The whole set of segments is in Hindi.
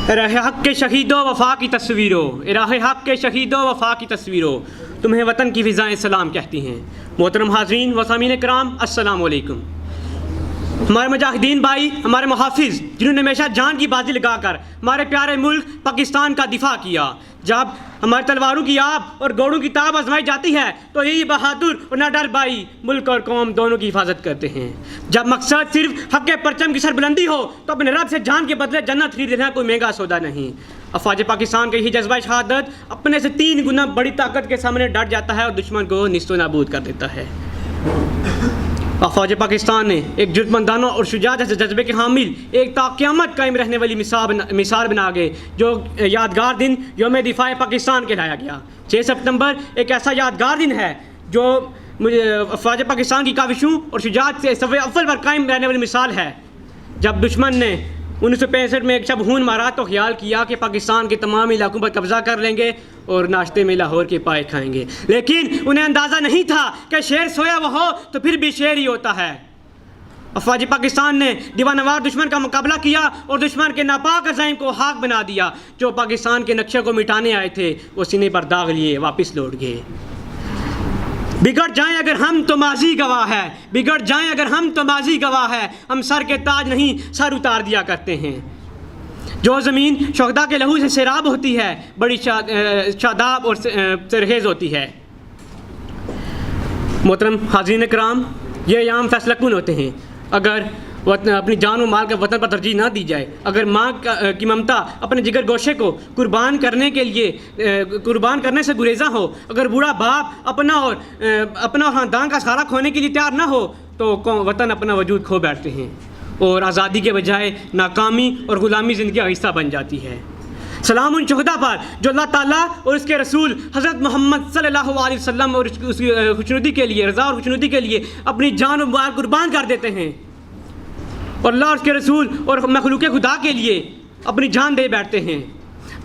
राह हक के शहीदों वफा की तस्वीरों, राह हक के शहीदों वफा की तस्वीरों, तुम्हें वतन की फ़िज़ाएँ सलाम कहती हैं। मोहतरम हाज़रीन व सामीन कराम, अस्सलाम वालेकुम। हमारे मुजाहिदीन भाई, हमारे मुहाफ़िज़, जिन्होंने हमेशा जान की बाजी लगाकर हमारे प्यारे मुल्क पाकिस्तान का दिफा किया। जब हमारी तलवारों की आब और घोड़ों की ताब आजमाई जाती है तो यही बहादुर और नाडर भाई मुल्क और कौम दोनों की हिफाजत करते हैं। जब मकसद सिर्फ हक़ के परचम की सरबुलंदी हो तो अपने रब से जान के बदले जन्नत खरीद लेना कोई महंगा सौदा नहीं। अफवाज पाकिस्तान का यही जज्बा शहादत अपने से 3 गुना बड़ी ताकत के सामने डट जाता है और दुश्मन को निस्तो नाबूद कर देता है। अफवाज पाकिस्तान ने एक जुर्मंदाना और शुजाअत जैसे जज्बे के हामिल एक ताक़यामत कायम रहने वाली मिसाल बना गए, जो यादगार दिन यौम दिफा पाकिस्तान कहलाया गया। 6 सितंबर एक ऐसा यादगार दिन है जो अफवाज पाकिस्तान की काविशों और शुजाअत से सफ़े अव्वल पर कायम रहने वाली मिसाल है। जब दुश्मन ने 1965 में एक शब खून मारा तो ख्याल किया कि पाकिस्तान के तमाम इलाकों पर कब्ज़ा कर लेंगे और नाश्ते में लाहौर के पाए खाएंगे, लेकिन उन्हें अंदाज़ा नहीं था कि शेर सोया हुआ हो तो फिर भी शेर ही होता है। अफवाज पाकिस्तान ने दीवानवार दुश्मन का मुकाबला किया और दुश्मन के नापाक अज़ाइम को हाक बना दिया। जो पाकिस्तान के नक्शे को मिटाने आए थे वो सीने पर दाग लिए वापस लौट गए। बिगड़ जाएं अगर हम तो माजी गवाह है, बिगड़ जाएं अगर हम तो माजी गवाह है, हम सर के ताज नहीं सर उतार दिया करते हैं। जो ज़मीन शुहदा के लहू से सैराब होती है बड़ी शादाब और सरखेज़ होती है। मोहतरम हाज़रीन कराम, ये अयाम फैसला कुन होते हैं अगर अपनी जान और माल का वतन पर तरजीह ना दी जाए, अगर माँ की ममता अपने जिगर गोशे को कुर्बान करने के लिए कुर्बान करने से गुरेज़ा हो, अगर बूढ़ा बाप अपना और ख़ानदान का सहारा खोने के लिए तैयार ना हो तो वतन अपना वजूद खो बैठते हैं और आज़ादी के बजाय नाकामी और ग़ुलामी ज़िंदगी का हिस्सा बन जाती है। सलाम उन शुहदा पर जो अल्लाह ताला और उसके रसूल हज़रत मोहम्मद सल्लल्लाहु अलैहि वसल्लम और उसकी खुशनुदी के लिए, रज़ा और खुशनुदी के लिए अपनी जान और माल कुर्बान कर देते हैं और अल्लाह और उसके रसूल और मखलूक़ खुदा के लिए अपनी जान दे बैठते हैं।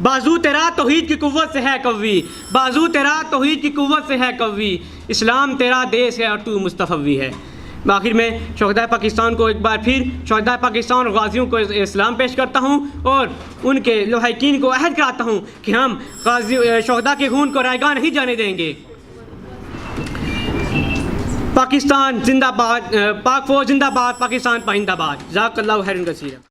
बाजू तेरा तौहीद की कुव्वत से है कव्वी, बाजू तेरा तौहीद की कुव्वत से है कव्वी, इस्लाम तेरा देश है और तू मुस्तफ़वी है। आखिर में शुहदाए पाकिस्तान को एक बार फिर शुहदाए पाकिस्तान और गाज़ियों को इस्लाम पेश करता हूँ और उनके लौहाकीन को अहद कराता हूँ कि हम गाज़ी शुहदा के खून को रायगा नहीं जाने देंगे। पाकिस्तान जिंदाबाद, पाक फौज जिंदाबाद, पाकिस्तान पाइंदाबाद। ज़ाकल्लाहु खैरन कसीरा।